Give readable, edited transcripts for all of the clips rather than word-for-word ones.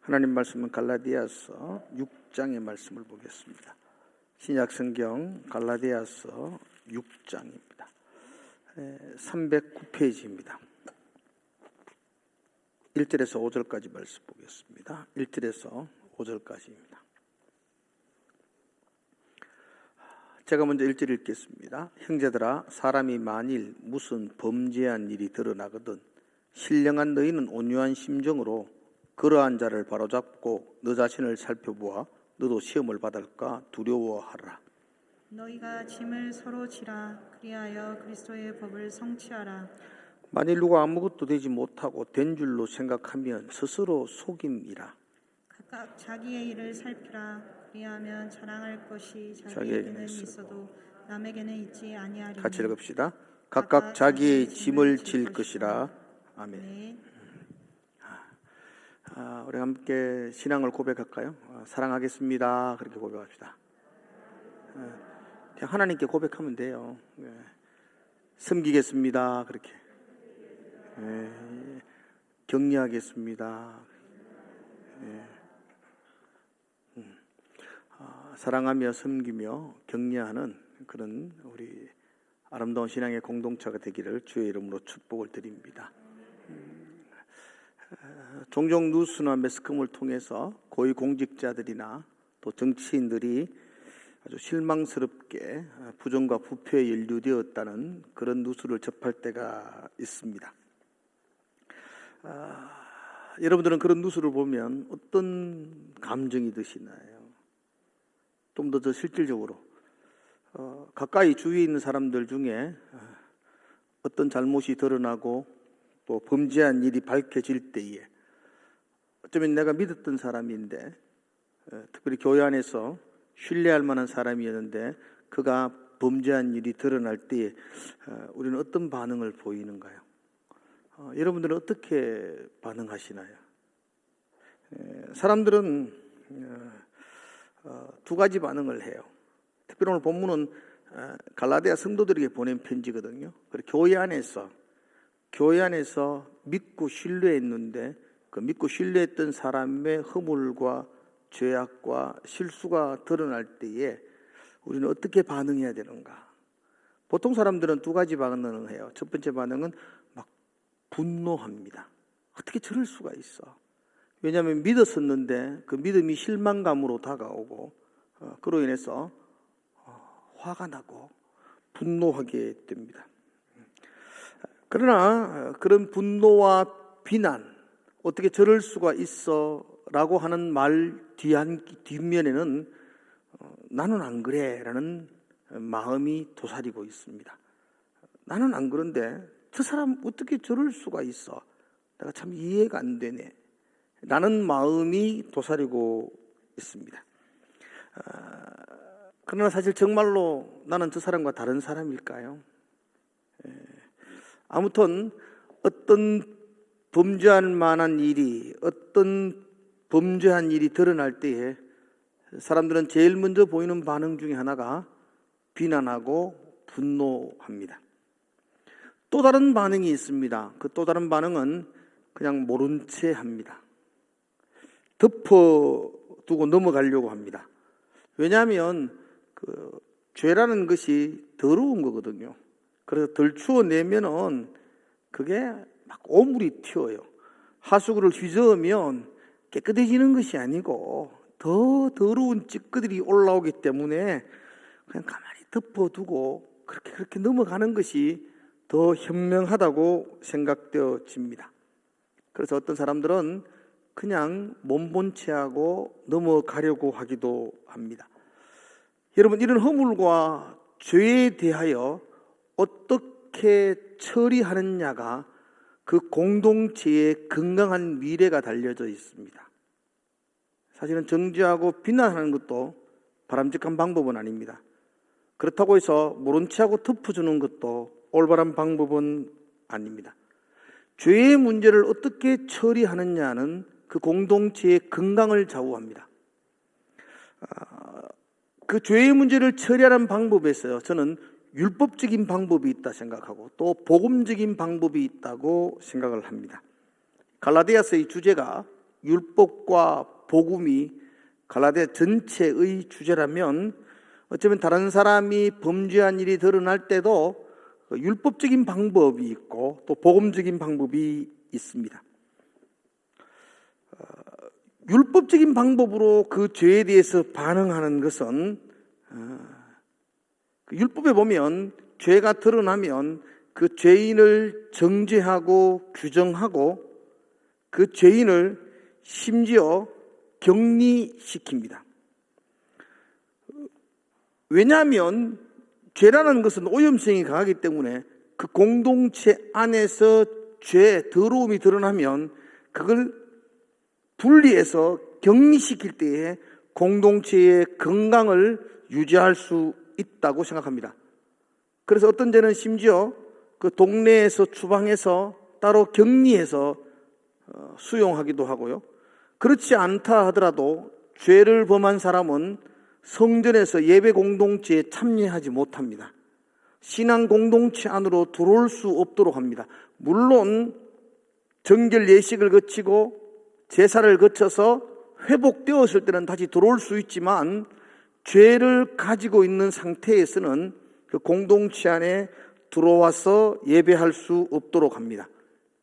하나님 말씀은 갈라디아서 6장의 말씀을 보겠습니다. 신약 성경 갈라디아서 6장입니다. 309페이지입니다. 1절에서 5절까지 말씀 보겠습니다. 1절에서 5절까지입니다. 제가 먼저 1절 읽겠습니다. 형제들아, 사람이 만일 무슨 범죄한 일이 드러나거든 신령한 너희는 온유한 심정으로 그러한 자를 바로잡고 너 자신을 살펴보아 너도 시험을 받을까 두려워하라. 너희가 짐을 서로 지라. 그리하여 그리스도의 법을 성취하라. 만일 누가 아무것도 되지 못하고 된 줄로 생각하면 스스로 속임이라. 각각 자기의 일을 살피라. 그리하면 자랑할 것이 자기에게는 있어도 남에게는 있지 아니하리니. 같이 읽읍시다. 각각 자기의 짐을 질 것이라. 아멘. 네. 우리 함께 신앙을 고백할까요? 사랑하겠습니다. 그렇게 고백합시다. 그냥 하나님께 고백하면 돼요. 섬기겠습니다. 그렇게. 격려하겠습니다. 사랑하며 섬기며 격려하는 그런 우리 아름다운 신앙의 공동체가 되기를 주의 이름으로 축복을 드립니다. 종종 뉴스나 매스컴을 통해서 고위공직자들이나 또 정치인들이 아주 실망스럽게 부정과 부패에 연루되었다는 그런 뉴스를 접할 때가 있습니다. 여러분들은 그런 뉴스를 보면 어떤 감정이 드시나요? 좀 더 실질적으로 가까이 주위에 있는 사람들 중에 어떤 잘못이 드러나고 또 범죄한 일이 밝혀질 때에 어쩌면 내가 믿었던 사람인데 특별히 교회 안에서 신뢰할 만한 사람이었는데 그가 범죄한 일이 드러날 때에 우리는 어떤 반응을 보이는가요? 여러분들은 어떻게 반응하시나요? 사람들은 두 가지 반응을 해요. 특별히 오늘 본문은 갈라디아 성도들에게 보낸 편지거든요. 교회 안에서 믿고 신뢰했는데 그 믿고 신뢰했던 사람의 허물과 죄악과 실수가 드러날 때에 우리는 어떻게 반응해야 되는가? 보통 사람들은 두 가지 반응을 해요. 첫 번째 반응은 막 분노합니다. 어떻게 저럴 수가 있어? 왜냐하면 믿었었는데 그 믿음이 실망감으로 다가오고 그로 인해서 화가 나고 분노하게 됩니다. 그러나 그런 분노와 비난, 어떻게 저럴 수가 있어 라고 하는 말 뒷면에는 나는 안 그래 라는 마음이 도사리고 있습니다. 나는 안 그런데 저 사람 어떻게 저럴 수가 있어? 내가 참 이해가 안 되네 라는 마음이 도사리고 있습니다. 그러나 사실 정말로 나는 저 사람과 다른 사람일까요? 아무튼 어떤 범죄할 만한 일이, 어떤 범죄한 일이 드러날 때에 사람들은 제일 먼저 보이는 반응 중에 하나가 비난하고 분노합니다. 또 다른 반응이 있습니다. 그 또 다른 반응은 그냥 모른 채 합니다. 덮어두고 넘어가려고 합니다. 왜냐하면 그 죄라는 것이 더러운 거거든요. 그래서 덜 추워내면은 그게 막 오물이 튀어요. 하수구를 휘저으면 깨끗해지는 것이 아니고 더 더러운 찌꺼들이 올라오기 때문에 그냥 가만히 덮어두고 그렇게 넘어가는 것이 더 현명하다고 생각되어집니다. 그래서 어떤 사람들은 그냥 몸본 채 하고 넘어가려고 하기도 합니다. 여러분, 이런 허물과 죄에 대하여 어떻게 처리하느냐가 그 공동체의 건강한 미래가 달려져 있습니다. 사실은 정죄하고 비난하는 것도 바람직한 방법은 아닙니다. 그렇다고 해서 모른 체하고 덮어주는 것도 올바른 방법은 아닙니다. 죄의 문제를 어떻게 처리하느냐는 그 공동체의 건강을 좌우합니다. 그 죄의 문제를 처리하는 방법에서요, 저는 율법적인 방법이 있다 생각하고 또 복음적인 방법이 있다고 생각을 합니다. 갈라디아서의 주제가 율법과 복음이 갈라디아 전체의 주제라면 어쩌면 다른 사람이 범죄한 일이 드러날 때도 율법적인 방법이 있고 또 복음적인 방법이 있습니다. 율법적인 방법으로 그 죄에 대해서 반응하는 것은 율법에 보면 죄가 드러나면 그 죄인을 정죄하고 규정하고 그 죄인을 심지어 격리시킵니다. 왜냐하면 죄라는 것은 오염성이 강하기 때문에 그 공동체 안에서 죄, 더러움이 드러나면 그걸 분리해서 격리시킬 때에 공동체의 건강을 유지할 수 있다고 생각합니다. 그래서 어떤 죄는 심지어 그 동네에서 추방해서 따로 격리해서 수용하기도 하고요. 그렇지 않다 하더라도 죄를 범한 사람은 성전에서 예배 공동체에 참여하지 못합니다. 신앙 공동체 안으로 들어올 수 없도록 합니다. 물론 정결 예식을 거치고 제사를 거쳐서 회복되었을 때는 다시 들어올 수 있지만 죄를 가지고 있는 상태에서는 그 공동체 안에 들어와서 예배할 수 없도록 합니다.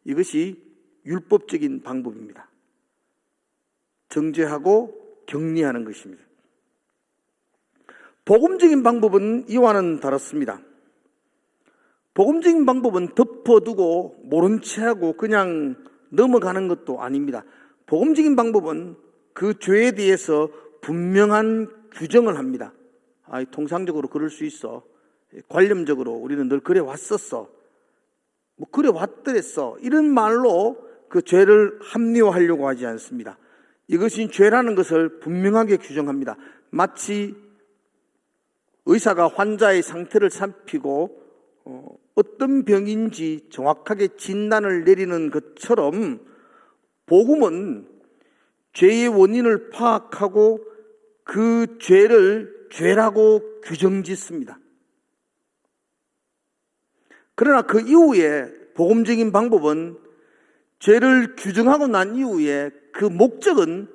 이것이 율법적인 방법입니다. 정죄하고 격리하는 것입니다. 복음적인 방법은 이와는 다릅니다. 복음적인 방법은 덮어두고 모른 체하고 그냥 넘어가는 것도 아닙니다. 복음적인 방법은 그 죄에 대해서 분명한 규정을 합니다. 통상적으로 그럴 수 있어. 관념적으로 우리는 늘 그래 왔었어. 그래 왔더랬어. 이런 말로 그 죄를 합리화하려고 하지 않습니다. 이것이 죄라는 것을 분명하게 규정합니다. 마치 의사가 환자의 상태를 살피고 어떤 병인지 정확하게 진단을 내리는 것처럼 복음은 죄의 원인을 파악하고 그 죄를 죄라고 규정짓습니다. 그러나 그 이후에 복음적인 방법은 죄를 규정하고 난 이후에 그 목적은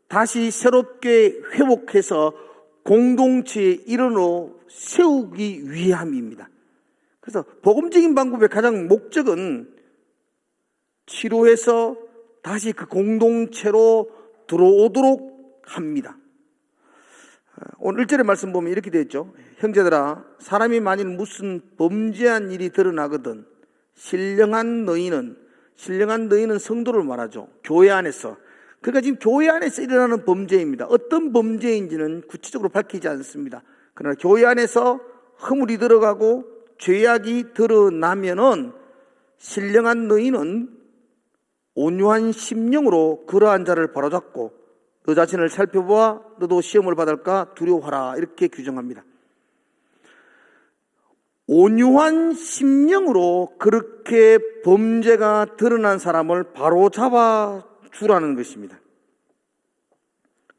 다시 새롭게 회복해서 공동체의 일원으로 세우기 위함입니다. 그래서 복음적인 방법의 가장 목적은 치료해서 다시 그 공동체로 들어오도록 합니다. 오늘 1절의 말씀 보면 이렇게 되어 있죠. 형제들아, 사람이 만일 무슨 범죄한 일이 드러나거든 신령한 너희는 성도를 말하죠. 교회 안에서. 그러니까 지금 교회 안에서 일어나는 범죄입니다. 어떤 범죄인지는 구체적으로 밝히지 않습니다. 그러나 교회 안에서 허물이 들어가고 죄악이 드러나면은 신령한 너희는 온유한 심령으로 그러한 자를 바로잡고 너 자신을 살펴보아 너도 시험을 받을까 두려워하라, 이렇게 규정합니다. 온유한 심령으로 그렇게 범죄가 드러난 사람을 바로잡아 주라는 것입니다.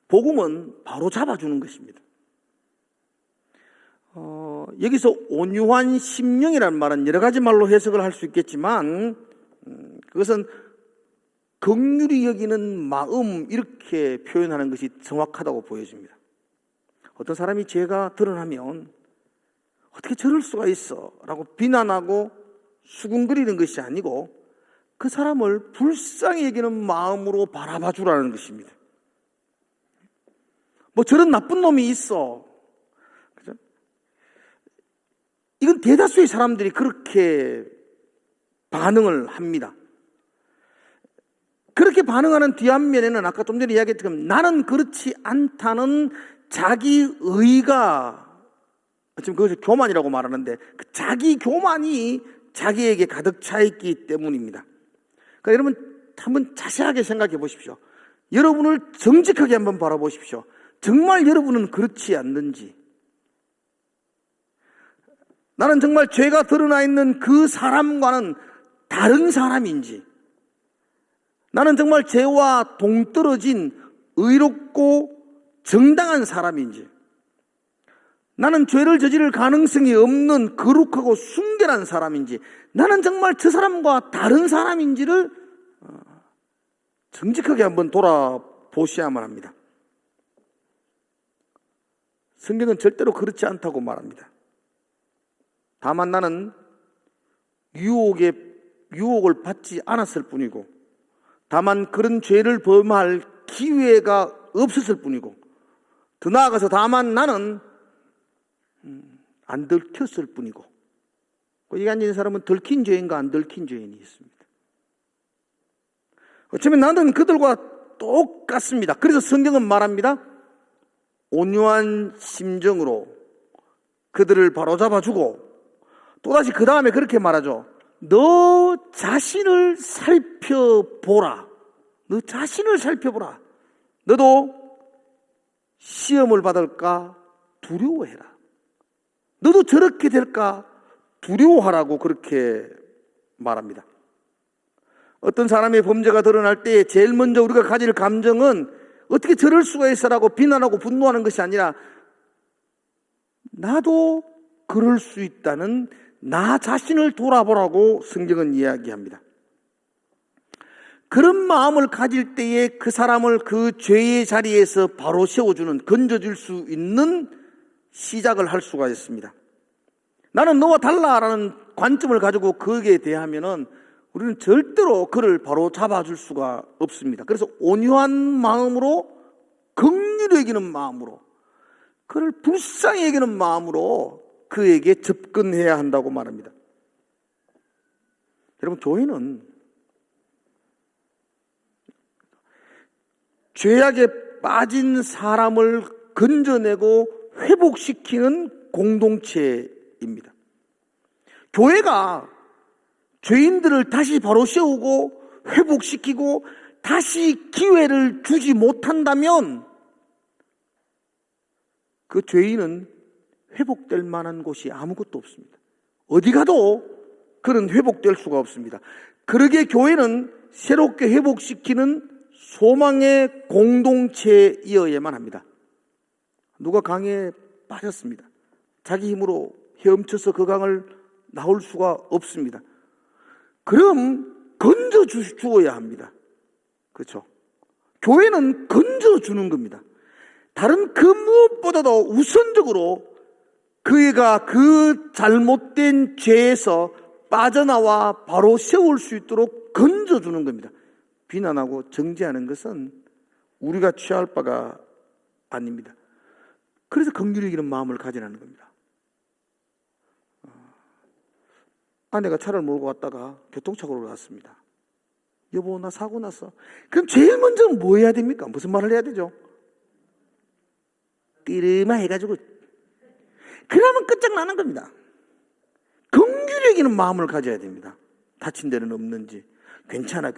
복음은 바로잡아 주는 것입니다. 여기서 온유한 심령이라는 말은 여러 가지 말로 해석을 할 수 있겠지만 그것은 긍휼히 여기는 마음, 이렇게 표현하는 것이 정확하다고 보여집니다. 어떤 사람이 죄가 드러나면 어떻게 저럴 수가 있어? 라고 비난하고 수군거리는 것이 아니고 그 사람을 불쌍히 여기는 마음으로 바라봐 주라는 것입니다. 저런 나쁜 놈이 있어. 그죠? 이건 대다수의 사람들이 그렇게 반응을 합니다. 그렇게 반응하는 뒤안면에는 아까 좀 전에 이야기했던 나는 그렇지 않다는 자기 의가, 지금 그것을 교만이라고 말하는데 그 자기 교만이 자기에게 가득 차 있기 때문입니다. 그러니까 여러분 한번 자세하게 생각해 보십시오. 여러분을 정직하게 한번 바라보십시오. 정말 여러분은 그렇지 않는지, 나는 정말 죄가 드러나 있는 그 사람과는 다른 사람인지, 나는 정말 죄와 동떨어진 의롭고 정당한 사람인지, 나는 죄를 저지를 가능성이 없는 거룩하고 순결한 사람인지, 나는 정말 저 사람과 다른 사람인지를 정직하게 한번 돌아보셔야만 합니다. 성경은 절대로 그렇지 않다고 말합니다. 다만 나는 유혹을 받지 않았을 뿐이고, 다만 그런 죄를 범할 기회가 없었을 뿐이고, 더 나아가서 다만 나는 안 들켰을 뿐이고, 여기 앉은 사람은 들킨 죄인과 안 들킨 죄인이 있습니다. 어쩌면 나는 그들과 똑같습니다. 그래서 성경은 말합니다. 온유한 심정으로 그들을 바로잡아주고, 또다시 그 다음에 그렇게 말하죠. 너 자신을 살펴보라. 너 자신을 살펴보라. 너도 시험을 받을까 두려워해라. 너도 저렇게 될까 두려워하라고 그렇게 말합니다. 어떤 사람의 범죄가 드러날 때 제일 먼저 우리가 가질 감정은 어떻게 저럴 수가 있어라고 비난하고 분노하는 것이 아니라 나도 그럴 수 있다는 나 자신을 돌아보라고 성경은 이야기합니다. 그런 마음을 가질 때에 그 사람을 그 죄의 자리에서 바로 세워주는, 건져줄 수 있는 시작을 할 수가 있습니다. 나는 너와 달라라는 관점을 가지고 거기에 대하면은 우리는 절대로 그를 바로 잡아줄 수가 없습니다. 그래서 온유한 마음으로, 긍휼히 여기는 마음으로, 그를 불쌍히 여기는 마음으로 그에게 접근해야 한다고 말합니다. 여러분, 교회는 죄악에 빠진 사람을 건져내고 회복시키는 공동체입니다. 교회가 죄인들을 다시 바로 세우고 회복시키고 다시 기회를 주지 못한다면 그 죄인은 회복될 만한 곳이 아무것도 없습니다. 어디 가도 그는 회복될 수가 없습니다. 그러기에 교회는 새롭게 회복시키는 소망의 공동체이어야만 합니다. 누가 강에 빠졌습니다. 자기 힘으로 헤엄쳐서 그 강을 나올 수가 없습니다. 그럼 건져주어야 합니다. 그렇죠? 교회는 건져주는 겁니다. 다른 그 무엇보다도 우선적으로 그가 그 잘못된 죄에서 빠져나와 바로 세울 수 있도록 건져주는 겁니다. 비난하고 정죄하는 것은 우리가 취할 바가 아닙니다. 그래서 긍휼히 여기는 마음을 가지라는 겁니다. 아내가 차를 몰고 갔다가 교통사고를 났습니다. 여보, 나 사고 났어. 그럼 제일 먼저 뭐 해야 됩니까? 무슨 말을 해야 되죠? 띠르마 해가지고 그러면 끝장나는 겁니다. 긍휼히 여기는 마음을 가져야 됩니다. 다친 데는 없는지, 괜찮아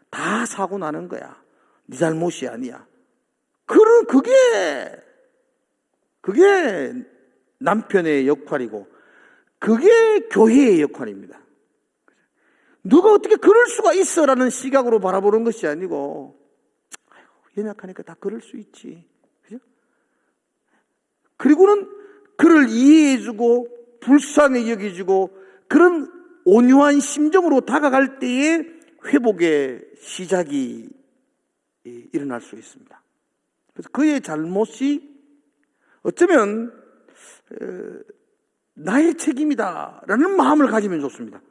다 사고 나는 거야, 네 잘못이 아니야. 그게 남편의 역할이고 그게 교회의 역할입니다. 누가 어떻게 그럴 수가 있어라는 시각으로 바라보는 것이 아니고, 연약하니까 다 그럴 수 있지, 그죠? 그리고는 그를 이해해주고 불쌍히 여겨주고 그런 온유한 심정으로 다가갈 때에 회복의 시작이 일어날 수 있습니다. 그래서 그의 잘못이 어쩌면 나의 책임이다라는 마음을 가지면 좋습니다.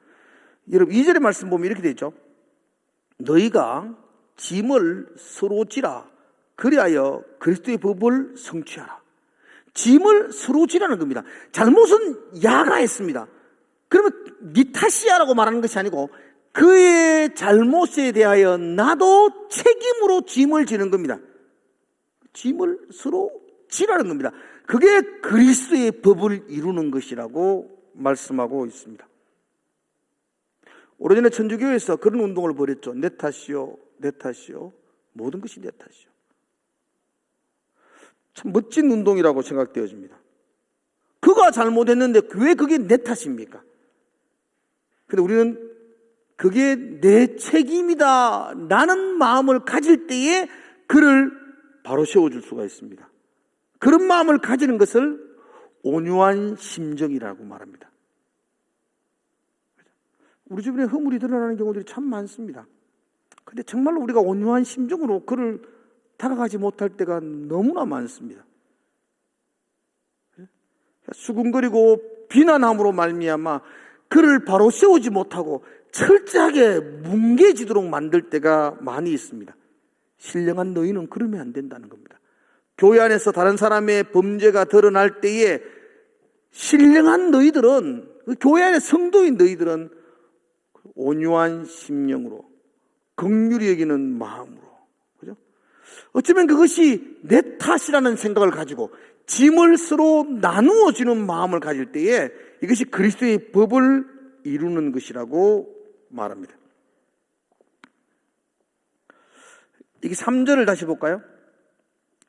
여러분, 2절의 말씀 보면 이렇게 되어 있죠. 너희가 짐을 서로 지라, 그리하여 그리스도의 법을 성취하라. 짐을 서로 지라는 겁니다. 잘못은 야가 했습니다. 그러면 네 탓이야라고 말하는 것이 아니고 그의 잘못에 대하여 나도 책임으로 짐을 지는 겁니다. 짐을 서로 지라는 겁니다. 그게 그리스도의 법을 이루는 것이라고 말씀하고 있습니다. 오래전에 천주교에서 그런 운동을 벌였죠. 내 탓이요, 내 탓이요, 모든 것이 내 탓이요. 참 멋진 운동이라고 생각되어집니다. 그가 잘못했는데 왜 그게 내 탓입니까? 근데 우리는 그게 내 책임이다 라는 마음을 가질 때에 그를 바로 세워줄 수가 있습니다. 그런 마음을 가지는 것을 온유한 심정이라고 말합니다. 우리 주변에 허물이 드러나는 경우들이 참 많습니다. 근데 정말로 우리가 온유한 심정으로 그를 다가가지 못할 때가 너무나 많습니다. 수군거리고 비난함으로 말미암아 그를 바로 세우지 못하고 철저하게 뭉개지도록 만들 때가 많이 있습니다. 신령한 너희는 그러면 안 된다는 겁니다. 교회 안에서 다른 사람의 범죄가 드러날 때에 신령한 너희들은, 교회 안의 성도인 너희들은 온유한 심령으로, 긍휼히 여기는 마음으로, 그죠? 어쩌면 그것이 내 탓이라는 생각을 가지고 짐을 서로 나누어 주는 마음을 가질 때에 이것이 그리스도의 법을 이루는 것이라고 말합니다. 이게 3절을 다시 볼까요?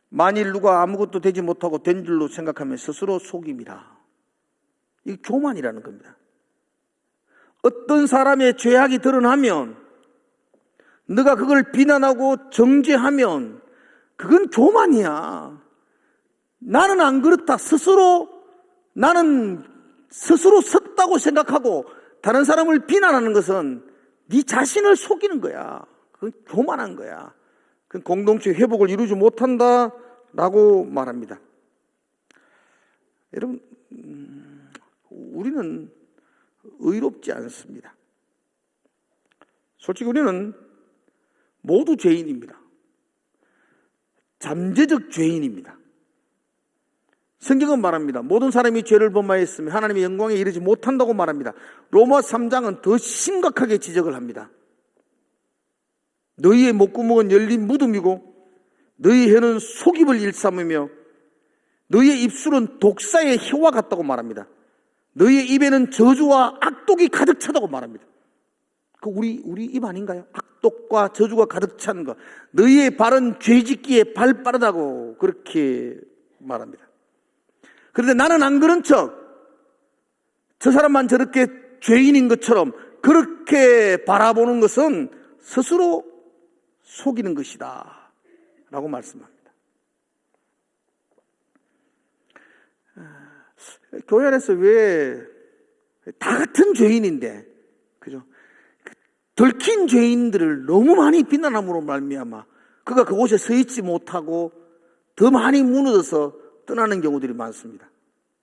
만일 누가 아무것도 되지 못하고 된 줄로 생각하면 스스로 속임이라. 이게 교만이라는 겁니다. 어떤 사람의 죄악이 드러나면 너가 그걸 비난하고 정죄하면 그건 교만이야. 나는 안 그렇다. 나는 스스로 섰다고 생각하고 다른 사람을 비난하는 것은 네 자신을 속이는 거야. 그건 교만한 거야. 그건 공동체 회복을 이루지 못한다라고 말합니다. 여러분, 우리는 의롭지 않습니다. 솔직히 우리는 모두 죄인입니다. 잠재적 죄인입니다. 성경은 말합니다. 모든 사람이 죄를 범하였으면 하나님의 영광에 이르지 못한다고 말합니다. 로마 3장은 더 심각하게 지적을 합니다. 너희의 목구멍은 열린 무덤이고 너희 혀는 속임을 일삼으며 너희의 입술은 독사의 혀와 같다고 말합니다. 너희의 입에는 저주와 악독이 가득 차다고 말합니다. 그 우리 입 아닌가요? 악독과 저주가 가득 찬 것. 너희의 발은 죄짓기에 발 빠르다고 그렇게 말합니다. 그런데 나는 안 그런 척, 저 사람만 저렇게 죄인인 것처럼 그렇게 바라보는 것은 스스로 속이는 것이다 라고 말씀합니다. 교회 안에서 왜 다 같은 죄인인데, 그죠? 들킨 죄인들을 너무 많이 비난함으로 말미암아 그가 그곳에 서 있지 못하고 더 많이 무너져서 떠나는 경우들이 많습니다.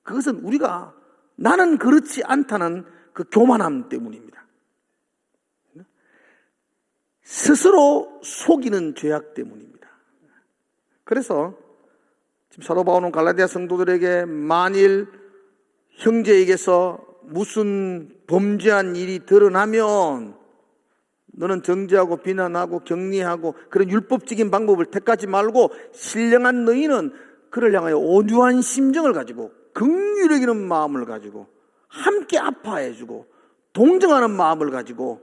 그것은 우리가 나는 그렇지 않다는 그 교만함 때문입니다. 스스로 속이는 죄악 때문입니다. 그래서 지금 사도 바울은 갈라디아 성도들에게 만일 형제에게서 무슨 범죄한 일이 드러나면 너는 정죄하고 비난하고 격리하고 그런 율법적인 방법을 택하지 말고 신령한 너희는 그를 향하여 온유한 심정을 가지고 긍휼히 여기는 마음을 가지고 함께 아파해주고 동정하는 마음을 가지고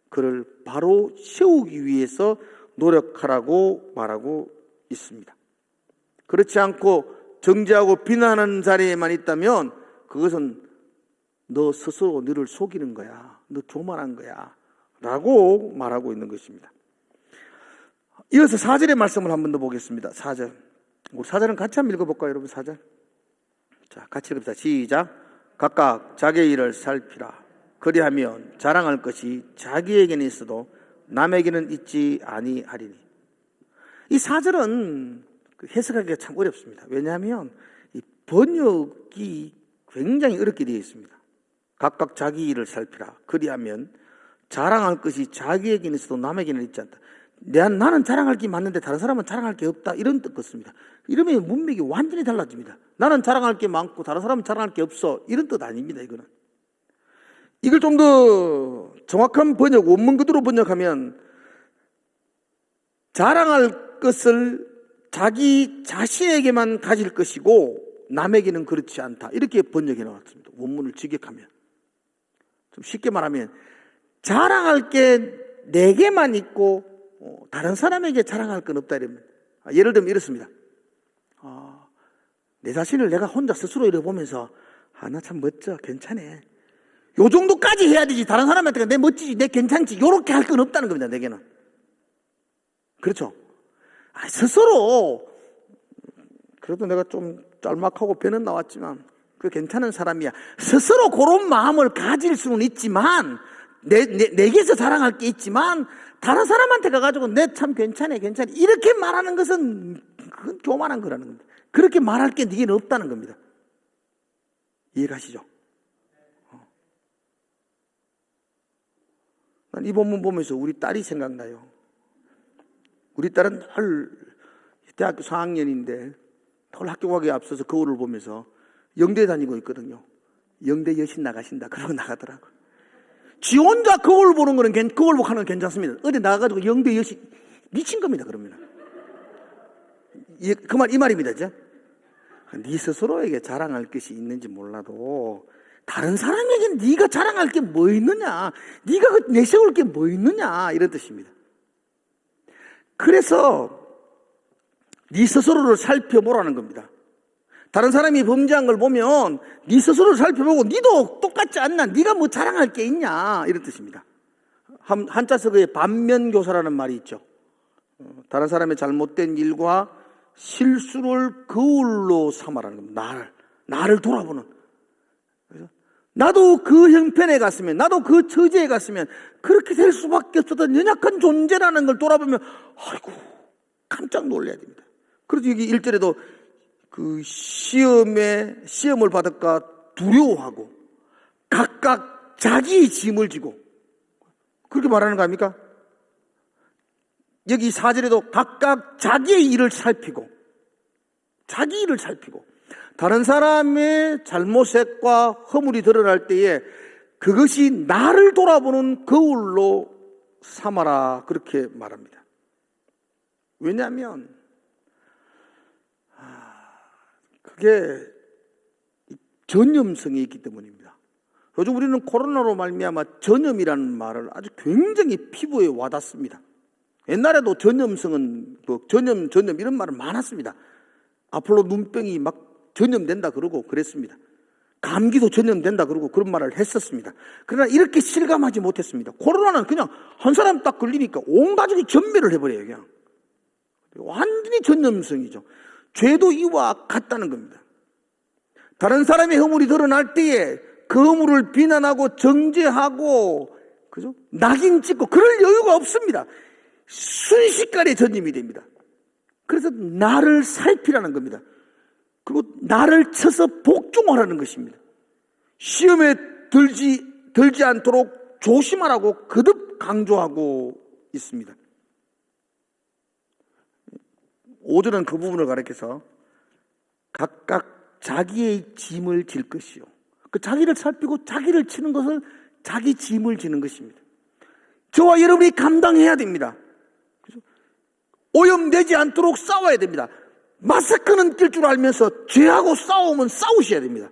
그를 바로 세우기 위해서 노력하라고 말하고 있습니다. 그렇지 않고 정죄하고 비난하는 자리에만 있다면 그것은 너 스스로 너를 속이는 거야. 너 교만한 거야. 라고 말하고 있는 것입니다. 이어서 4절의 말씀을 한 번 더 보겠습니다. 4절. 우리 4절은 같이 한번 읽어볼까요, 여러분? 4절. 자, 같이 읽읍시다. 시작. 각각 자기의 일을 살피라. 그리하면 자랑할 것이 자기에게는 있어도 남에게는 있지 아니하리니. 이 4절은 해석하기가 참 어렵습니다. 왜냐하면 이 번역이 굉장히 어렵게 되어 있습니다. 각각 자기 일을 살피라. 그리하면 자랑할 것이 자기에게는 있어도 남에게는 있지 않다. 나는 자랑할 게 많은데 다른 사람은 자랑할 게 없다. 이런 뜻 같습니다. 이러면 문맥이 완전히 달라집니다. 나는 자랑할 게 많고 다른 사람은 자랑할 게 없어. 이런 뜻 아닙니다. 이거는. 이걸 좀 더 정확한 번역, 원문 그대로 번역하면 자랑할 것을 자기 자신에게만 가질 것이고 남에게는 그렇지 않다. 이렇게 번역해 나왔습니다. 원문을 직역하면. 좀 쉽게 말하면 자랑할 게 내게만 있고 다른 사람에게 자랑할 건 없다 이러면, 예를 들면 이렇습니다. 내 자신을 내가 혼자 스스로 이렇게 보면서 나 참 멋져, 괜찮네. 요 정도까지 해야 되지. 다른 사람한테 내 멋지지, 내 괜찮지, 요렇게 할 건 없다는 겁니다. 내게는. 그렇죠? 스스로 그래도 내가 좀 짤막하고 배는 나왔지만 그 괜찮은 사람이야. 스스로 그런 마음을 가질 수는 있지만 내게서 자랑할 게 있지만 다른 사람한테 가가지고 내 참 괜찮아 이렇게 말하는 것은 그건 교만한 거라는 겁니다. 그렇게 말할 게 네게는 없다는 겁니다. 이해가시죠? 난 이 본문 보면서 우리 딸이 생각나요. 우리 딸은 늘 대학교 4학년인데 늘 학교 가기에 앞서서 거울을 보면서 영대 다니고 있거든요. 영대 여신 나가신다 그러고 나가더라고요. 지 혼자 거울 보는 거는 거울 보는 건 괜찮습니다. 어디 나가가지고 영대 여신 미친 겁니다. 그러면 이 말입니다. 이제 네 스스로에게 자랑할 것이 있는지 몰라도 다른 사람에게 네가 자랑할 게 뭐 있느냐, 네가 내세울 게 뭐 있느냐 이런 뜻입니다. 그래서 네 스스로를 살펴보라는 겁니다. 다른 사람이 범죄한 걸 보면 네 스스로를 살펴보고 네도 똑같지 않나, 네가 뭐 자랑할 게 있냐 이런 뜻입니다. 한자석에 반면교사라는 말이 있죠. 다른 사람의 잘못된 일과 실수를 거울로 삼아라는 겁니다. 나를 돌아보는. 그래서 나도 그 형편에 갔으면, 나도 그 처지에 갔으면 그렇게 될 수밖에 없었던 연약한 존재라는 걸 돌아보면 아이고 깜짝 놀라야 됩니다. 그래서 여기 1절에도 그 시험을 받을까 두려워하고 각각 자기의 짐을 지고 그렇게 말하는 거 아닙니까? 여기 4절에도 각각 자기의 일을 살피고 자기 일을 살피고 다른 사람의 잘못과 허물이 드러날 때에 그것이 나를 돌아보는 거울로 삼아라 그렇게 말합니다. 왜냐하면 그게 전염성이 있기 때문입니다. 요즘 우리는 코로나로 말미암아 전염이라는 말을 아주 굉장히 피부에 와닿습니다. 옛날에도 전염성은 전염 이런 말은 많았습니다. 앞으로 눈병이 막 전염된다 그러고 그랬습니다. 감기도 전염된다 그러고 그런 말을 했었습니다. 그러나 이렇게 실감하지 못했습니다. 코로나는 그냥 한 사람 딱 걸리니까 온 가족이 전멸을 해버려요. 그냥 완전히 전염성이죠. 죄도 이와 같다는 겁니다. 다른 사람의 허물이 드러날 때에 그 허물을 비난하고 정죄하고 그죠? 낙인 찍고 그럴 여유가 없습니다. 순식간에 전염이 됩니다. 그래서 나를 살피라는 겁니다. 그리고 나를 쳐서 복종하라는 것입니다. 시험에 들지 않도록 조심하라고 거듭 강조하고 있습니다. 5절은 그 부분을 가리켜서 각각 자기의 짐을 질 것이요. 그 자기를 살피고 자기를 치는 것을 자기 짐을 지는 것입니다. 저와 여러분이 감당해야 됩니다. 오염되지 않도록 싸워야 됩니다. 마스크는 낄 줄 알면서 죄하고 싸우면 싸우셔야 됩니다.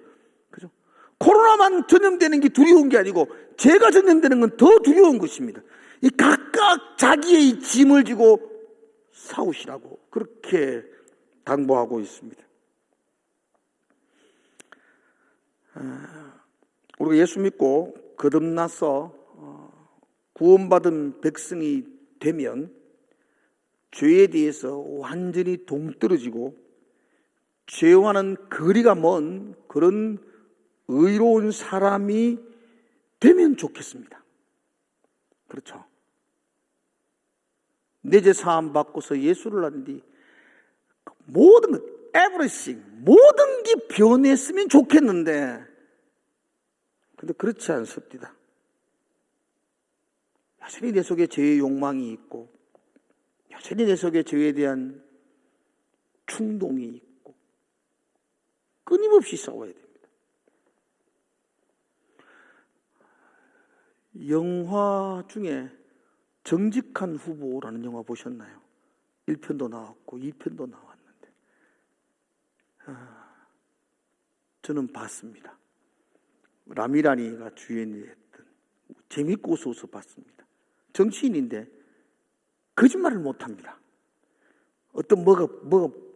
그죠? 코로나만 전염되는 게 두려운 게 아니고 죄가 전염되는 건 더 두려운 것입니다. 이 각각 자기의 짐을 지고 싸우시라고 그렇게 당부하고 있습니다. 우리가 예수 믿고 거듭나서 구원받은 백성이 되면 죄에 대해서 완전히 동떨어지고 죄와는 거리가 먼 그런 의로운 사람이 되면 좋겠습니다. 그렇죠? 내 죄 사함 받고서 예수를 안 뒤 모든 것, everything, 모든 게 변했으면 좋겠는데 근데 그렇지 않습니다. 여전히 내 속에 죄의 욕망이 있고 여전히 내 속에 죄에 대한 충동이 있고 끊임없이 싸워야 됩니다. 영화 중에 정직한 후보라는 영화 보셨나요? 1편도 나왔고 2편도 나왔는데 저는 봤습니다. 라미라니가 주연이 했던 재밌고 웃어서 봤습니다. 정치인인데 거짓말을 못합니다. 어떤 뭐가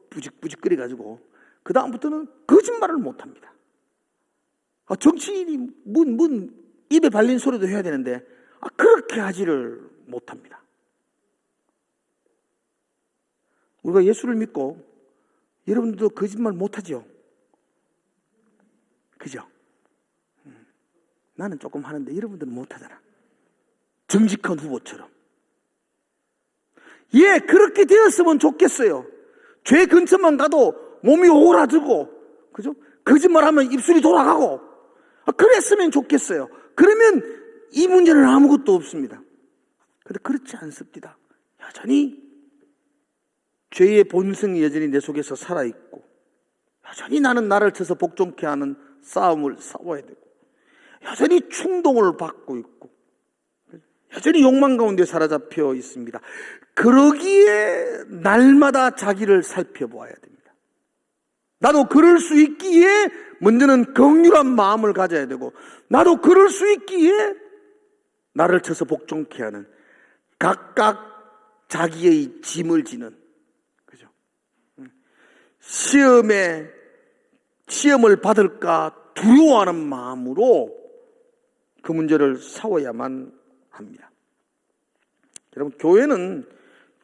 부직부직거려가지고 그 다음부터는 거짓말을 못합니다. 정치인이 입에 발린 소리도 해야 되는데 그렇게 하지를 못합니다. 우리가 예수를 믿고 여러분들도 거짓말 못하죠? 그죠? 나는 조금 하는데 여러분들은 못하잖아. 정직한 후보처럼. 예, 그렇게 되었으면 좋겠어요. 죄 근처만 가도 몸이 오그라들고, 그죠? 거짓말하면 입술이 돌아가고, 그랬으면 좋겠어요. 그러면 이 문제는 아무것도 없습니다. 그런데 그렇지 않습니다. 여전히 죄의 본성이 여전히 내 속에서 살아있고, 여전히 나는 나를 쳐서 복종케 하는 싸움을 싸워야 되고, 여전히 충동을 받고 있고, 여전히 욕망 가운데 사로잡혀 있습니다. 그러기에 날마다 자기를 살펴보아야 됩니다. 나도 그럴 수 있기에 먼저는 긍휼한 마음을 가져야 되고, 나도 그럴 수 있기에 나를 쳐서 복종케 하는 각각 자기의 짐을 지는, 그죠? 시험을 받을까 두려워하는 마음으로 그 문제를 싸워야만 합니다. 여러분, 교회는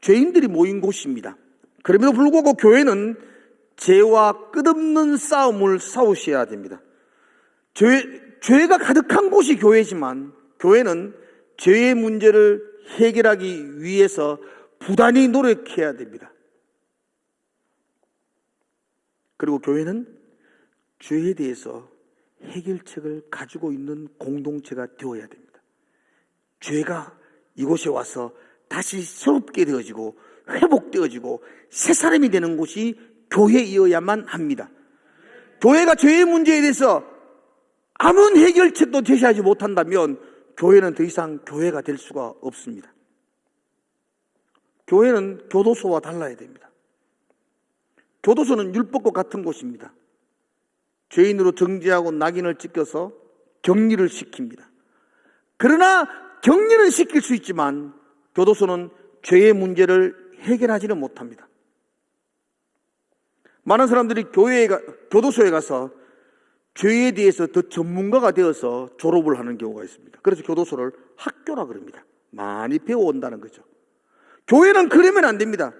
죄인들이 모인 곳입니다. 그럼에도 불구하고 교회는 죄와 끝없는 싸움을 싸우셔야 됩니다. 죄가 가득한 곳이 교회지만 교회는 죄의 문제를 해결하기 위해서 부단히 노력해야 됩니다. 그리고 교회는 죄에 대해서 해결책을 가지고 있는 공동체가 되어야 됩니다. 죄가 이곳에 와서 다시 새롭게 되어지고 회복되어지고 새 사람이 되는 곳이 교회이어야만 합니다. 교회가 죄의 문제에 대해서 아무런 해결책도 제시하지 못한다면 교회는 더 이상 교회가 될 수가 없습니다. 교회는 교도소와 달라야 됩니다. 교도소는 율법과 같은 곳입니다. 죄인으로 정죄하고 낙인을 찍혀서 격리를 시킵니다. 그러나 격리는 시킬 수 있지만 교도소는 죄의 문제를 해결하지는 못합니다. 많은 사람들이 교도소에 가서 죄에 대해서 더 전문가가 되어서 졸업을 하는 경우가 있습니다. 그래서 교도소를 학교라 그럽니다. 많이 배워온다는 거죠. 교회는 그러면 안 됩니다.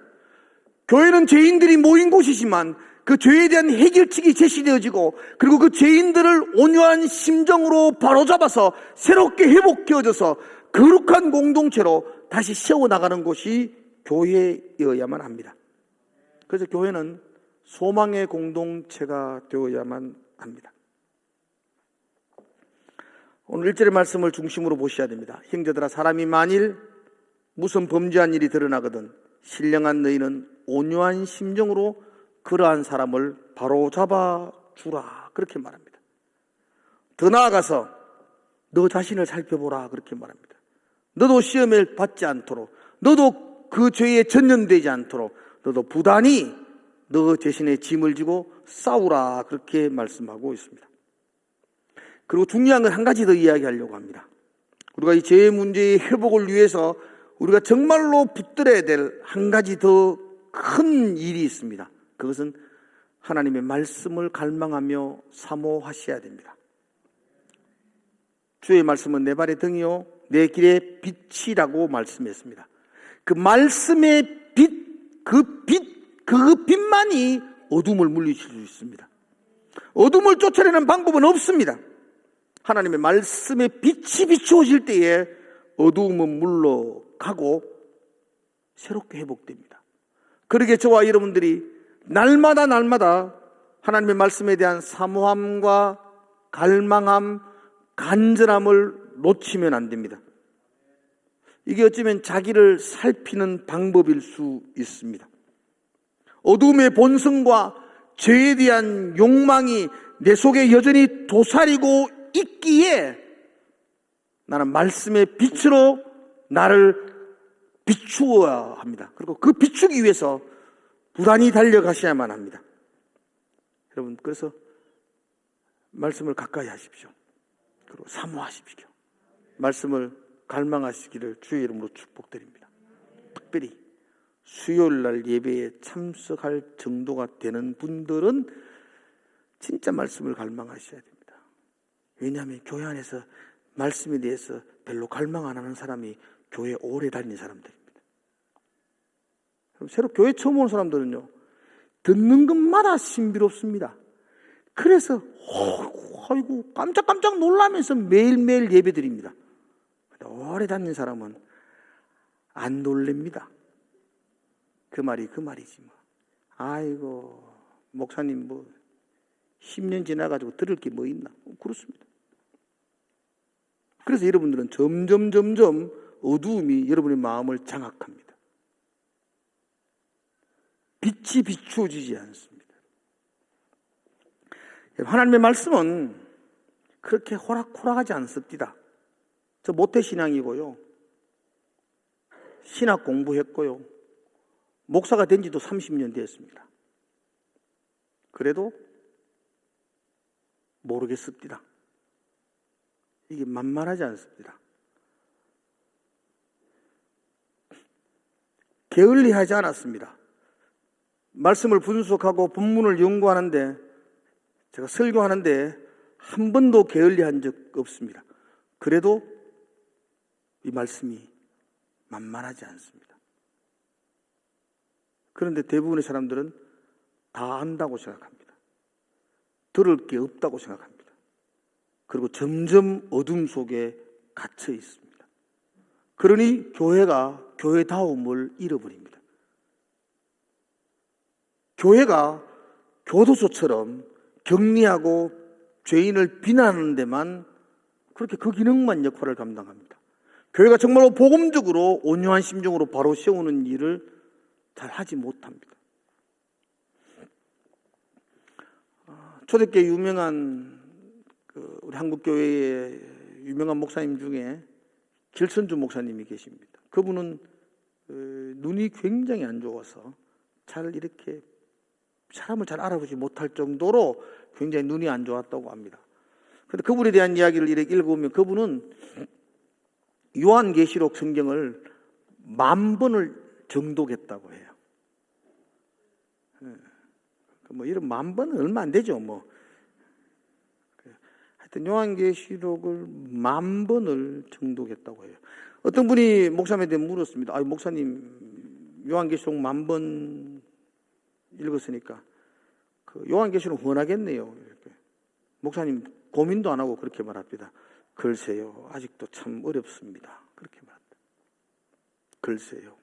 교회는 죄인들이 모인 곳이지만 그 죄에 대한 해결책이 제시되어지고, 그리고 그 죄인들을 온유한 심정으로 바로잡아서 새롭게 회복되어져서 거룩한 공동체로 다시 세워나가는 곳이 교회여야만 합니다. 그래서 교회는 소망의 공동체가 되어야만 합니다. 오늘 1절의 말씀을 중심으로 보셔야 됩니다. 형제들아, 사람이 만일 무슨 범죄한 일이 드러나거든 신령한 너희는 온유한 심정으로 그러한 사람을 바로잡아 주라, 그렇게 말합니다. 더 나아가서 너 자신을 살펴보라, 그렇게 말합니다. 너도 시험을 받지 않도록, 너도 그 죄에 전염되지 않도록 너도 부단히 너 자신의 짐을 지고 싸우라, 그렇게 말씀하고 있습니다. 그리고 중요한 건 한 가지 더 이야기하려고 합니다. 우리가 이 죄의 문제의 회복을 위해서 우리가 정말로 붙들어야 될 한 가지 더 큰 일이 있습니다. 그것은 하나님의 말씀을 갈망하며 사모하셔야 됩니다. 주의 말씀은 내 발의 등이요 내 길의 빛이라고 말씀했습니다. 그 말씀의 빛, 그 빛만이 어둠을 물리칠 수 있습니다. 어둠을 쫓아내는 방법은 없습니다. 하나님의 말씀의 빛이 비추어질 때에 어두움은 물러가고 새롭게 회복됩니다. 그러기에 저와 여러분들이 날마다 하나님의 말씀에 대한 사모함과 갈망함, 간절함을 놓치면 안 됩니다. 이게 어쩌면 자기를 살피는 방법일 수 있습니다. 어둠의 본성과 죄에 대한 욕망이 내 속에 여전히 도사리고 있기에 나는 말씀의 빛으로 나를 비추어야 합니다. 그리고 그 비추기 위해서 부단히 달려가셔야만 합니다. 여러분, 그래서 말씀을 가까이 하십시오. 그리고 사모하십시오. 말씀을 갈망하시기를 주의 이름으로 축복드립니다. 특별히 수요일 날 예배에 참석할 정도가 되는 분들은 진짜 말씀을 갈망하셔야 됩니다. 왜냐하면 교회 안에서 말씀에 대해서 별로 갈망 안 하는 사람이 교회에 오래 다니는 사람들입니다. 새로 교회 처음 오는 사람들은요, 듣는 것마다 신비롭습니다. 그래서 아이고 깜짝 놀라면서 매일매일 예배 드립니다. 오래 다닌 사람은 안 놀랍니다. 그 말이 그 말이지 뭐. 아이고 목사님 뭐 10년 지나가지고 들을 게 뭐 있나? 그렇습니다. 그래서 여러분들은 점점 어두움이 여러분의 마음을 장악합니다. 빛이 비추어지지 않습니다. 하나님의 말씀은 그렇게 호락호락하지 않습니다. 저 모태신앙이고요. 신학 공부했고요. 목사가 된 지도 30년 됐습니다. 그래도 모르겠습니다. 이게 만만하지 않습니다. 게을리하지 않았습니다. 말씀을 분석하고 본문을 연구하는데, 제가 설교하는데 한 번도 게을리한 적 없습니다. 그래도 이 말씀이 만만하지 않습니다. 그런데 대부분의 사람들은 다 안다고 생각합니다. 들을 게 없다고 생각합니다. 그리고 점점 어둠 속에 갇혀 있습니다. 그러니 교회가 교회다움을 잃어버립니다. 교회가 교도소처럼 격리하고 죄인을 비난하는 데만 그렇게 그 기능만 역할을 감당합니다. 교회가 정말로 복음적으로 온유한 심정으로 바로 세우는 일을 잘 하지 못합니다. 초대교회 유명한 우리 한국교회의 유명한 목사님 중에 길선주 목사님이 계십니다. 그분은 눈이 굉장히 안 좋아서 잘 이렇게 사람을 잘 알아보지 못할 정도로 굉장히 눈이 안 좋았다고 합니다. 그런데 그분에 대한 이야기를 이렇게 읽어보면 그분은 요한계시록 성경을 10,000번을 정독했다고 해요. 뭐 이런 10,000번은 얼마 안 되죠. 뭐 하여튼 요한계시록을 10,000번을 정독했다고 해요. 어떤 분이 목사님한테 물었습니다. 아, 목사님 요한계시록 10,000번 읽었으니까 그 요한계시록 원하겠네요. 이렇게. 목사님 고민도 안 하고 그렇게 말합니다. 글쎄요, 아직도 참 어렵습니다. 그렇게 말합니다. 글쎄요.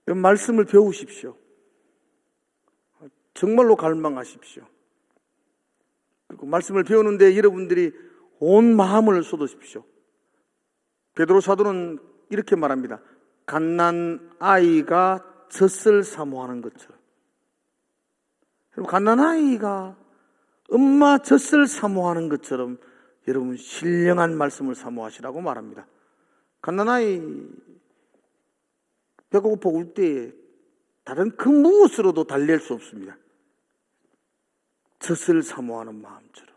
이런 말씀을 배우십시오. 정말로 갈망하십시오. 그리고 말씀을 배우는데 여러분들이 온 마음을 쏟으십시오. 베드로 사도는 이렇게 말합니다. 갓난 아이가 젖을 사모하는 것처럼. 여러분, 갓난 아이가 엄마 젖을 사모하는 것처럼 여러분 신령한 말씀을 사모하시라고 말합니다. 갓난 아이 배가 고파 울 때에 다른 그 무엇으로도 달랠 수 없습니다. 젖을 사모하는 마음처럼.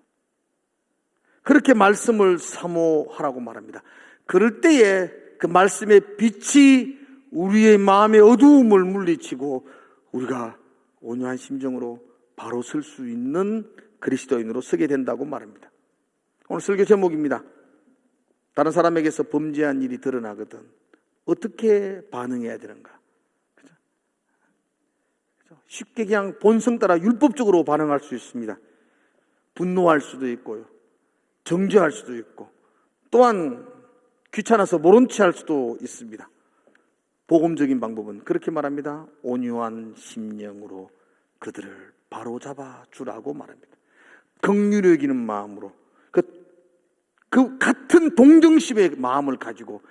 그렇게 말씀을 사모하라고 말합니다. 그럴 때에 그 말씀의 빛이 우리의 마음의 어두움을 물리치고 우리가 온유한 심정으로 바로 설 수 있는 그리스도인으로 서게 된다고 말합니다. 오늘 설교 제목입니다. 다른 사람에게서 범죄한 일이 드러나거든 어떻게 반응해야 되는가? 그죠? 쉽게 그냥 본성 따라 율법적으로 반응할 수 있습니다. 분노할 수도 있고요. 정죄할 수도 있고 또한 귀찮아서 모른 체 할 수도 있습니다. 복음적인 방법은 그렇게 말합니다. 온유한 심령으로 그들을 바로잡아 주라고 말합니다. 긍휼히 여기는 마음으로 그 같은 동정심의 마음을 가지고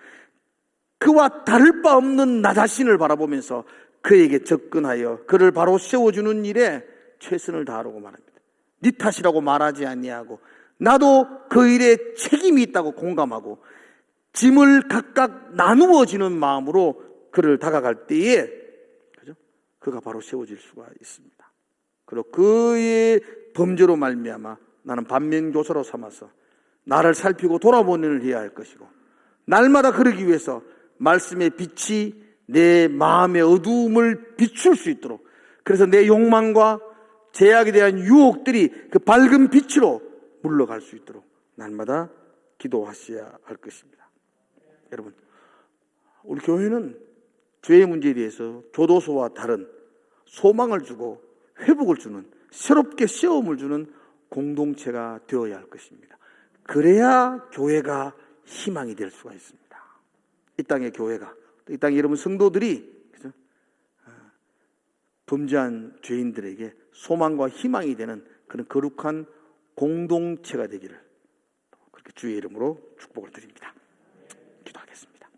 그와 다를 바 없는 나 자신을 바라보면서 그에게 접근하여 그를 바로 세워주는 일에 최선을 다하라고 말합니다. 네 탓이라고 말하지 아니하고 나도 그 일에 책임이 있다고 공감하고 짐을 각각 나누어지는 마음으로 그를 다가갈 때에 그죠? 그가 바로 세워질 수가 있습니다. 그리고 그의 범죄로 말미암아 나는 반면교사로 삼아서 나를 살피고 돌아보는 일을 해야 할 것이고 날마다 그러기 위해서 말씀의 빛이 내 마음의 어두움을 비출 수 있도록 그래서 내 욕망과 죄악에 대한 유혹들이 그 밝은 빛으로 물러갈 수 있도록 날마다 기도하셔야 할 것입니다. 여러분, 우리 교회는 죄의 문제에 대해서 교도소와 다른 소망을 주고 회복을 주는 새롭게 시험을 주는 공동체가 되어야 할 것입니다. 그래야 교회가 희망이 될 수가 있습니다. 이 땅의 교회가, 이 땅의 여러분 성도들이 범죄한 죄인들에게 소망과 희망이 되는 그런 거룩한 공동체가 되기를 그렇게 주의 이름으로 축복을 드립니다. 기도하겠습니다.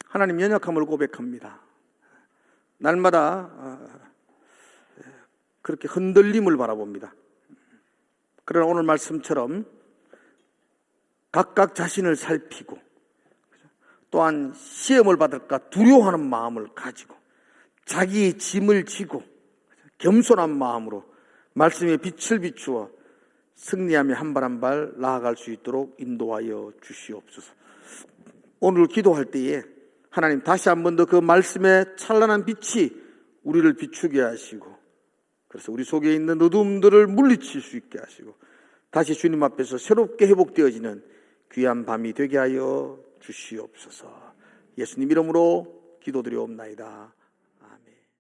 하나님, 연약함을 고백합니다. 날마다 그렇게 흔들림을 바라봅니다. 그러나 오늘 말씀처럼 각각 자신을 살피고 또한 시험을 받을까 두려워하는 마음을 가지고 자기의 짐을 지고 겸손한 마음으로 말씀의 빛을 비추어 승리하며 한 발 한 발 나아갈 수 있도록 인도하여 주시옵소서. 오늘 기도할 때에 하나님 다시 한 번 더 그 말씀의 찬란한 빛이 우리를 비추게 하시고, 그래서 우리 속에 있는 어둠들을 물리칠 수 있게 하시고 다시 주님 앞에서 새롭게 회복되어지는 귀한 밤이 되게 하여 주시옵소서. 예수님 이름으로 기도드리옵나이다. 아멘.